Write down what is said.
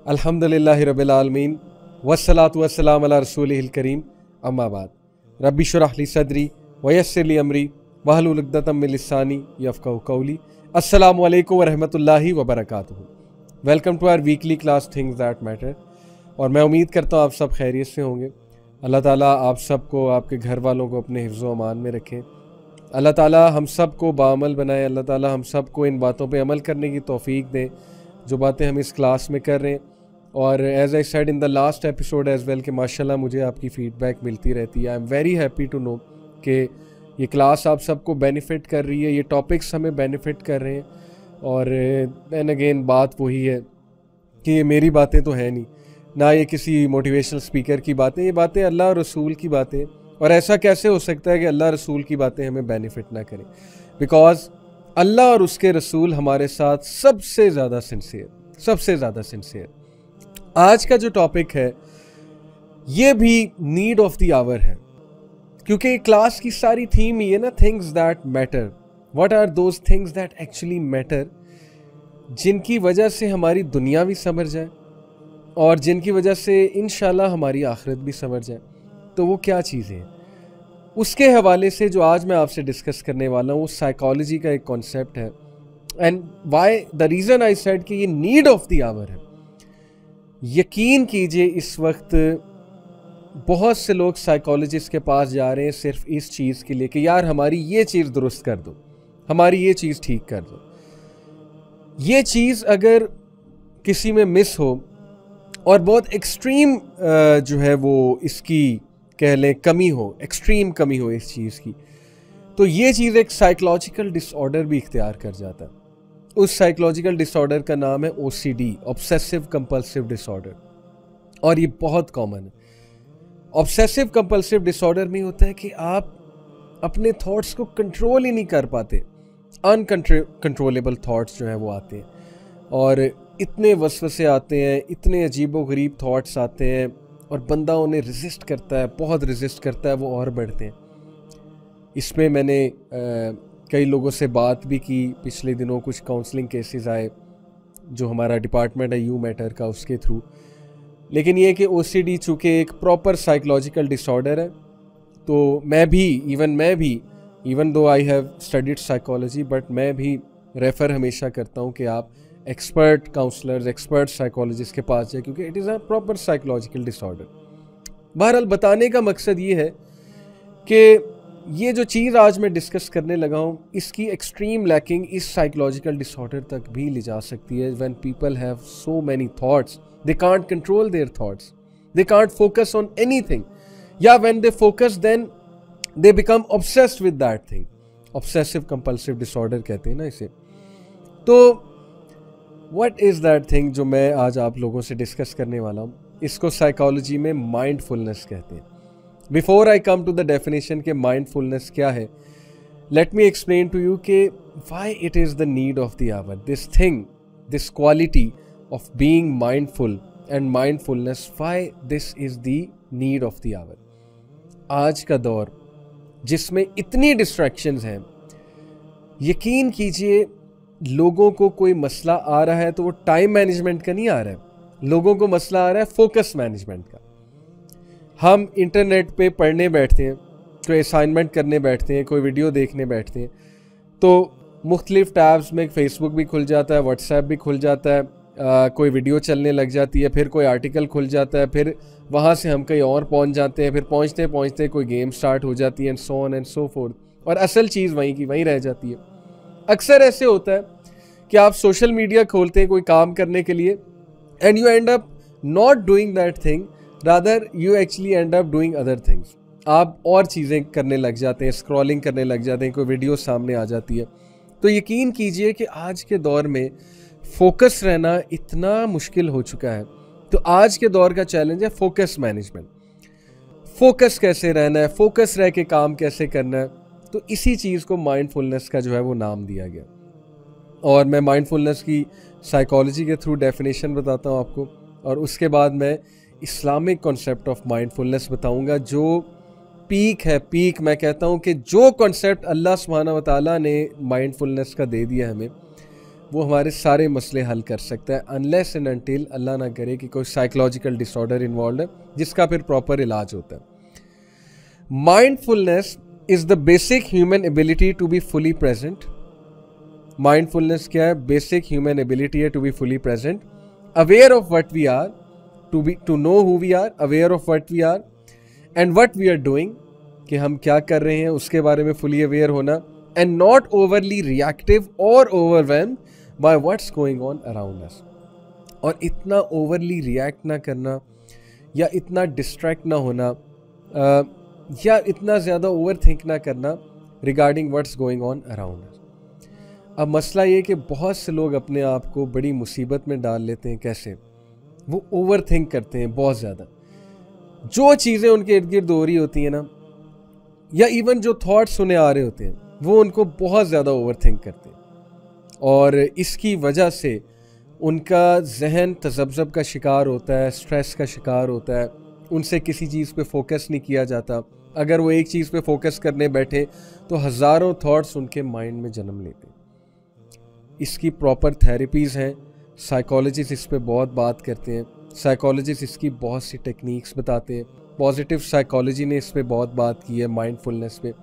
अल्हम्दुलिल्लाहि रब्बिल आलमीन वस्सलातु वस्सलामु अला रसूलिहिल करीम अम्मा बाद रब्बि शुरह ली सदरी वयस्सिर ली अमरी वहलुल उक़दतम मिन लिसानी यफ़क़हू क़ौली। अस्सलामु अलैकुम व रहमतुल्लाहि व बरकातुहू। Welcome to our weekly class things that matter. और मैं उम्मीद करता हूँ आप सब खैरियत से होंगे। अल्लाह ताला आप सबको, आपके घर वालों को अपने हिफ्ज़ व अमान में रखें। अल्लाह ताला हम सब को बाअमल बनाए। अल्लाह ताला हम सब को इन बातों पे अमल करने की तौफीक दें जो बातें हम इस क्लास में कर रहे हैं। और as I said in the last episode as well कि माशाल्लाह मुझे आपकी फ़ीडबैक मिलती रहती है। I am very happy to know कि ये क्लास आप सबको बेनिफिट कर रही है, ये टॉपिक्स हमें बेनिफिट कर रहे हैं। और दैन अगेन बात वही है कि ये मेरी बातें तो हैं नहीं, ना ये किसी मोटिवेशनल स्पीकर की बातें, ये बातें अल्लाह और रसूल की बातें। और ऐसा कैसे हो सकता है कि अल्लाह रसूल की बातें हमें बेनिफिट ना करें? बिकॉज अल्लाह और उसके रसूल हमारे साथ सबसे ज़्यादा सिंसियर। आज का जो टॉपिक है ये भी नीड ऑफ द आवर है, क्योंकि क्लास की सारी थीम ही है ना, things that matter. What are those things that actually matter, जिनकी वजह से हमारी दुनिया भी संवर जाए और जिनकी वजह से इंशाल्लाह हमारी आखिरत भी संवर जाए। तो वो क्या चीज़ें हैं, उसके हवाले से जो आज मैं आपसे डिस्कस करने वाला हूँ वो साइकोलॉजी का एक कॉन्सेप्ट है। And why the reason I said कि ये नीड ऑफ द आवर है। यकीन कीजिए इस वक्त बहुत से लोग साइकोलॉजिस्ट के पास जा रहे हैं सिर्फ इस चीज़ के लिए कि यार हमारी ये चीज़ दुरुस्त कर दो, हमारी ये चीज़ ठीक कर दो। ये चीज़ अगर किसी में मिस हो और बहुत एक्सट्रीम जो है वो इसकी कह लें कमी हो, एक्सट्रीम कमी हो इस चीज़ की, तो ये चीज़ एक साइकोलॉजिकल डिसऑर्डर भी इख्तियार कर जाता है। उस साइकोलॉजिकल डिसऑर्डर का नाम है OCD, ऑब्सेसिव कंपल्सिव डिसऑर्डर। और ये बहुत कॉमन है। ऑब्सेसिव कंपल्सिव डिसऑर्डर में होता है कि आप अपने थॉट्स को कंट्रोल ही नहीं कर पाते। अनकंट्रोलेबल थॉट्स जो हैं वो आते हैं और इतने वसवसे आते हैं, इतने अजीबोगरीब थॉट्स आते हैं और बंदा उन्हें रेजिस्ट करता है, बहुत रेजिस्ट करता है, वो और बढ़ते हैं। इसमें मैंने कई लोगों से बात भी की पिछले दिनों, कुछ काउंसलिंग केसेस आए जो हमारा डिपार्टमेंट है यू मैटर का, उसके थ्रू। लेकिन ये कि OCD चूँकि एक प्रॉपर साइकोलॉजिकल डिसऑर्डर है, तो मैं भी even though I have studied psychology, but मैं भी रेफ़र हमेशा करता हूँ कि आप एक्सपर्ट काउंसलर्स, एक्सपर्ट साइकोलॉजिस्ट के पास जाए, क्योंकि it is a proper psychological disorder. बहरहाल बताने का मकसद ये है कि ये जो चीज़ आज मैं डिस्कस करने लगा हूँ, इसकी एक्सट्रीम लैकिंग इस साइकोलॉजिकल डिसऑर्डर तक भी ले जा सकती है। When people have so many thoughts, they can't control their thoughts, they can't focus on anything, या when they focus then they become obsessed with that thing. Obsessive compulsive disorder कहते हैं ना इसे। तो व्हाट इज़ दैट थिंग जो मैं आज आप लोगों से डिस्कस करने वाला हूँ, इसको साइकोलॉजी में माइंडफुलनेस कहते हैं। Before I come to the definition के माइंडफुलनेस क्या है, let me explain to you कि why it is the need of the hour, this thing, this quality of being mindful and mindfulness, why this is the need of the hour. आज का दौर जिसमें इतनी distractions हैं, यकीन कीजिए लोगों को कोई मसला आ रहा है तो वो टाइम मैनेजमेंट का नहीं आ रहा है, लोगों को मसला आ रहा है फोकस मैनेजमेंट का। हम इंटरनेट पे पढ़ने बैठते हैं, कोई असाइनमेंट करने बैठते हैं, कोई वीडियो देखने बैठते हैं, तो मुख्तलिफ टैब्स में फेसबुक भी खुल जाता है, व्हाट्सएप भी खुल जाता है, कोई वीडियो चलने लग जाती है, फिर कोई आर्टिकल खुल जाता है, फिर वहाँ से हम कहीं और पहुँच जाते हैं, फिर पहुँचते पहुँचते कोई गेम स्टार्ट हो जाती है, and so on and so fourth, और असल चीज़ वहीं की वहीं रह जाती है। अक्सर ऐसे होता है कि आप सोशल मीडिया खोलते हैं कोई काम करने के लिए, and you and up not doing that thing, rather you actually and up doing other things. आप और चीज़ें करने लग जाते हैं, स्क्रॉलिंग करने लग जाते हैं, कोई वीडियो सामने आ जाती है। तो यकीन कीजिए कि आज के दौर में फोकस रहना इतना मुश्किल हो चुका है। तो आज के दौर का चैलेंज है फोकस मैनेजमेंट। फोकस कैसे रहना है, फोकस रह के काम कैसे करना है, तो इसी चीज़ को माइंडफुलनेस का जो है वो नाम दिया गया। और मैं माइंडफुलनेस की साइकोलॉजी के थ्रू डेफिनेशन बताता हूँ आपको, और उसके बाद मैं इस्लामिक कॉन्सेप्ट ऑफ माइंडफुलनेस बताऊँगा जो पीक है। पीक मैं कहता हूँ कि जो कॉन्सेप्ट अल्लाह सुब्हानहू व तआला ने माइंडफुलनेस का दे दिया हमें, वो हमारे सारे मसले हल कर सकता है, अनलेस एंड अनटिल अल्लाह ना करे कि कोई साइकोलॉजिकल डिसऑर्डर इन्वॉल्व है जिसका फिर प्रॉपर इलाज होता है। Mindfulness is the basic human ability to be fully present. Mindfulness क्या है? बेसिक ह्यूमन एबिलिटी है to be fully present, aware of what we are, to know who we are, aware of what we are and what we are doing, कि हम क्या कर रहे हैं उसके बारे में फुली अवेयर होना, एंड नॉट ओवरली रिएक्टिव और overwhelmed by what's going on around us. और इतना ओवरली रिएक्ट ना करना या इतना डिस्ट्रैक्ट ना होना या इतना ज़्यादा ओवर थिंक ना करना regarding what's going on around अस। अब मसला ये कि बहुत से लोग अपने आप को बड़ी मुसीबत में डाल लेते हैं। कैसे? वो ओवर थिंक करते हैं बहुत ज़्यादा। जो चीज़ें उनके इर्द गिर्द हो रही होती हैं ना, या इवन जो थॉट्स उन्हें आ रहे होते हैं, वो उनको बहुत ज़्यादा ओवर थिंक करते हैं, और इसकी वजह से उनका जहन तज़ब्ज़ब का शिकार होता है, स्ट्रेस का शिकार होता है, उनसे किसी चीज़ पे फोकस नहीं किया जाता। अगर वो एक चीज़ पे फोकस करने बैठे तो हज़ारों थॉट्स उनके माइंड में जन्म लेते हैं। इसकी प्रॉपर थेरेपीज़ हैं, साइकोलॉजिस्ट इस पे बहुत बात करते हैं, साइकोलॉजिस्ट इसकी बहुत सी टेक्निक्स बताते हैं। पॉजिटिव साइकोलॉजी ने इस पे बहुत बात की है, माइंडफुलनेस पे।